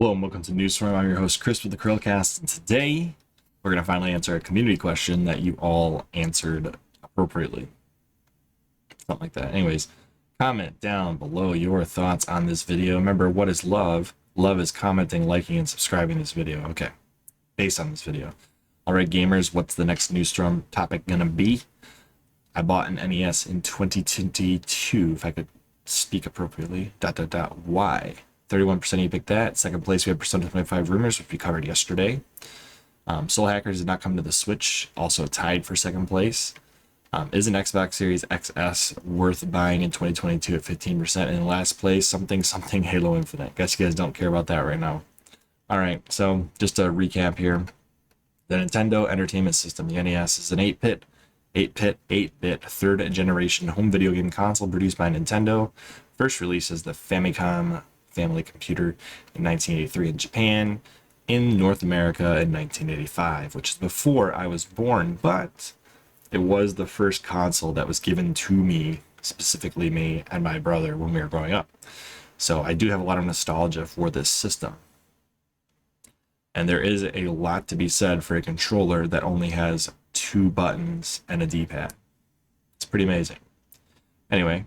Hello and welcome to Newsroom. I'm your host Chris with the CHRILLCAST, and today we're going to finally answer a community question that you all answered appropriately. Something like that. Anyways, comment down below your thoughts on this video. Remember, what is love? Love is commenting, liking, and subscribing this video. Okay, based on this video. Alright gamers, what's the next Newsroom topic going to be? I bought an NES in 2022, if I could speak appropriately. Why? 31% you picked that. Second place, we had Persona 25 Rumors, which we covered yesterday. Soul Hackers did not come to the Switch, also tied for second place. Is an Xbox Series XS worth buying in 2022 at 15%? And in last place, something Halo Infinite. Guess you guys don't care about that right now. Alright, so just a recap here. The Nintendo Entertainment System, the NES, is an 8-bit third generation home video game console produced by Nintendo. First released as the Famicom family computer in 1983 in Japan, in North America in 1985, which is before I was born, but it was the first console that was given to me, specifically me and my brother, when we were growing up. So I do have a lot of nostalgia for this system. And there is a lot to be said for a controller that only has 2 buttons and a D-pad. It's pretty amazing. Anyway,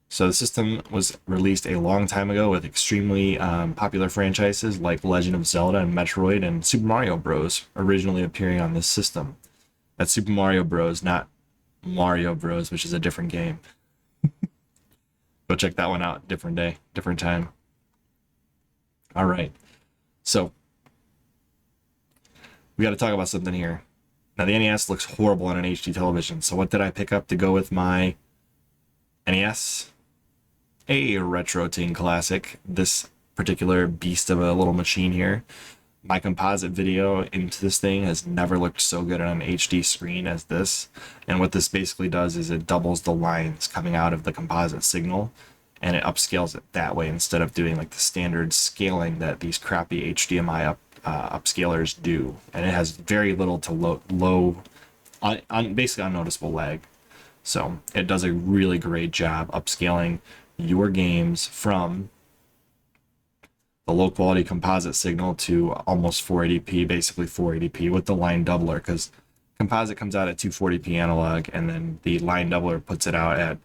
so the system was released a long time ago with extremely popular franchises like Legend of Zelda and Metroid and Super Mario Bros. Originally appearing on this system. That's Super Mario Bros., not Mario Bros., which is a different game. Go check that one out. Different day, different time. All right. So we got to talk about something here. Now, the NES looks horrible on an HD television. So what did I pick up to go with my NES? A Retro Ting Classic. This particular beast of a little machine here. My composite video into this thing has never looked so good on an HD screen as this. And what this basically does is it doubles the lines coming out of the composite signal, and it upscales it that way instead of doing like the standard scaling that these crappy HDMI upscalers do. And it has very little to basically unnoticeable lag. So it does a really great job upscaling your games from the low quality composite signal to almost 480p, basically 480p with the line doubler, because composite comes out at 240p analog, and then the line doubler puts it out at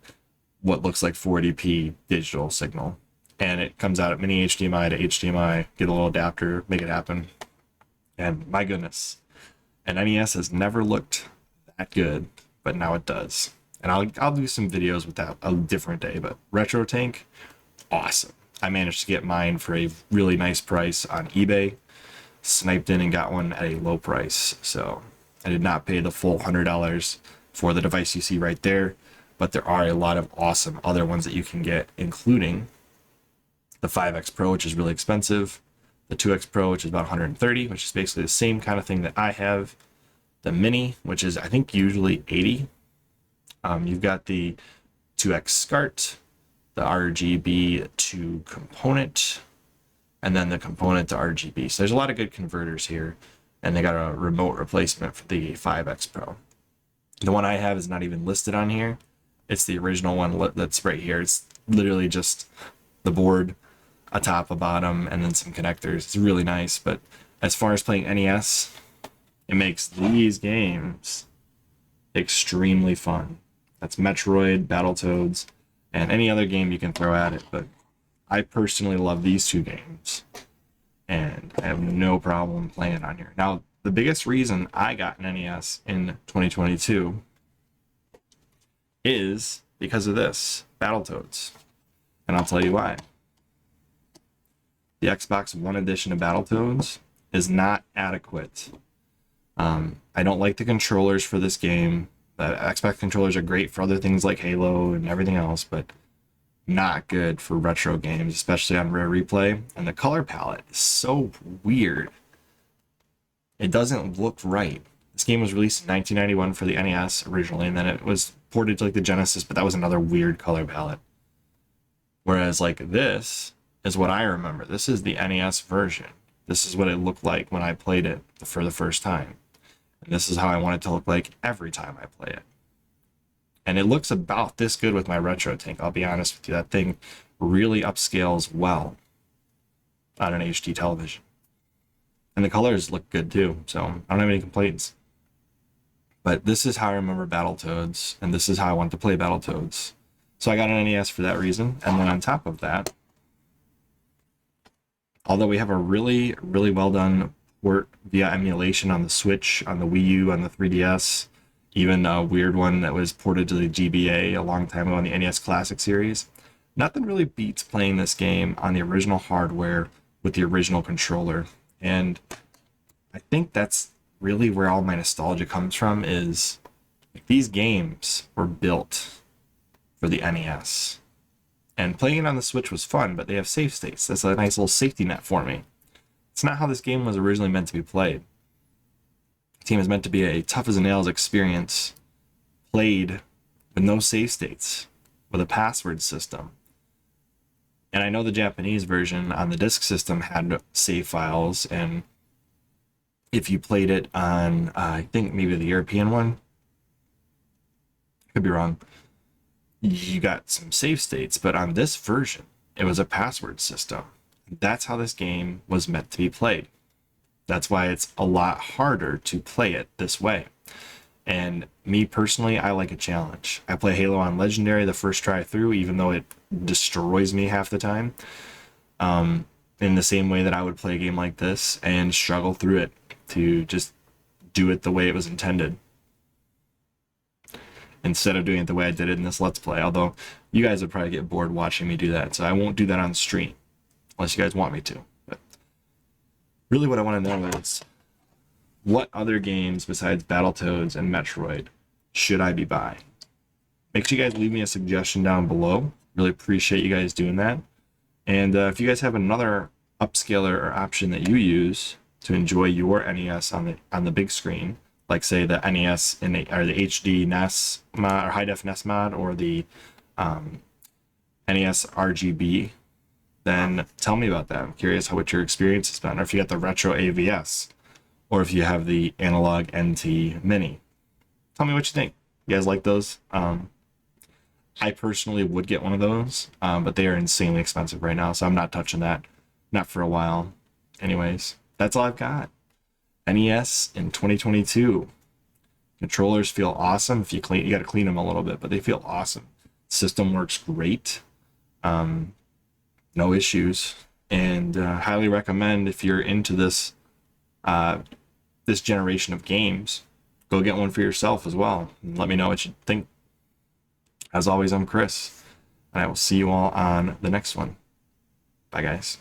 what looks like 480p digital signal. And it comes out at mini HDMI to HDMI, get a little adapter, make it happen. And my goodness, an NES has never looked that good, but now it does. And I'll do some videos with that a different day, but Retro Tank, awesome. I managed to get mine for a really nice price on eBay, sniped in and got one at a low price. So I did not pay the full $100 for the device you see right there, but there are a lot of awesome other ones that you can get, including the 5X Pro, which is really expensive, the 2X Pro, which is about $130, which is basically the same kind of thing that I have, the Mini, which is I think usually $80. You've got the 2X SCART, the RGB to component, and then the component to RGB. So there's a lot of good converters here, and they got a remote replacement for the 5X Pro. The one I have is not even listed on here. It's the original one that's right here. It's literally just the board, a top, a bottom, and then some connectors. It's really nice, but as far as playing NES, it makes these games extremely fun. That's Metroid, Battletoads, and any other game you can throw at it. But I personally love these 2 games, and I have no problem playing it on here. Now, the biggest reason I got an NES in 2022 is because of this, Battletoads. And I'll tell you why. The Xbox One edition of Battletoads is not adequate. I don't like the controllers for this game. The Xbox controllers are great for other things like Halo and everything else, but not good for retro games, especially on Rare Replay. And the color palette is so weird. It doesn't look right. This game was released in 1991 for the NES originally, and then it was ported to like the Genesis, but that was another weird color palette. Whereas like this is what I remember. This is the NES version. This is what it looked like when I played it for the first time. And this is how I want it to look like every time I play it. And it looks about this good with my Retro Tank, I'll be honest with you. That thing really upscales well. on an HD television. And the colors look good too, so I don't have any complaints. But this is how I remember Battletoads, and this is how I want to play Battletoads. So I got an NES for that reason, and then on top of that, although we have a really, really well done port via emulation on the Switch, on the Wii U, on the 3DS, even a weird one that was ported to the GBA a long time ago on the NES Classic series, nothing really beats playing this game on the original hardware with the original controller. And I think that's really where all my nostalgia comes from, is these games were built for the NES. And playing it on the Switch was fun, but they have save states. That's a nice little safety net for me. It's not how this game was originally meant to be played. The game is meant to be a tough as nails experience, played with no save states, with a password system. And I know the Japanese version on the disk system had save files, and if you played it on, I think maybe the European one, could be wrong, you got some save states, but on this version, it was a password system. That's how this game was meant to be played. That's why it's a lot harder to play it this way. And me personally, I like a challenge. I play Halo on Legendary the first try through, even though it destroys me half the time. In the same way that I would play a game like this and struggle through it to just do it the way it was intended, instead of doing it the way I did it in this Let's Play. Although you guys would probably get bored watching me do that, so I won't do that on stream unless you guys want me to. But really what I want to know is, what other games besides Battletoads and Metroid should I be buying? Make sure you guys leave me a suggestion down below. Really appreciate you guys doing that. And if you guys have another upscaler or option that you use to enjoy your NES on the big screen, like say the NES or the HD NES mod, or high def NES mod, or the NES RGB, then tell me about that. I'm curious what your experience has been, or if you got the retro AVS, or if you have the analog NT Mini. Tell me what you think. You guys like those? I personally would get one of those, but they are insanely expensive right now, so I'm not touching that. Not for a while. Anyways, that's all I've got. NES in 2022. Controllers feel awesome. If you clean, you got to clean them a little bit, but they feel awesome. System works great. No issues, and highly recommend, if you're into this this generation of games, go get one for yourself as well, and let me know what you think. As always, I'm Chris, and I will see you all on the next one. Bye, guys.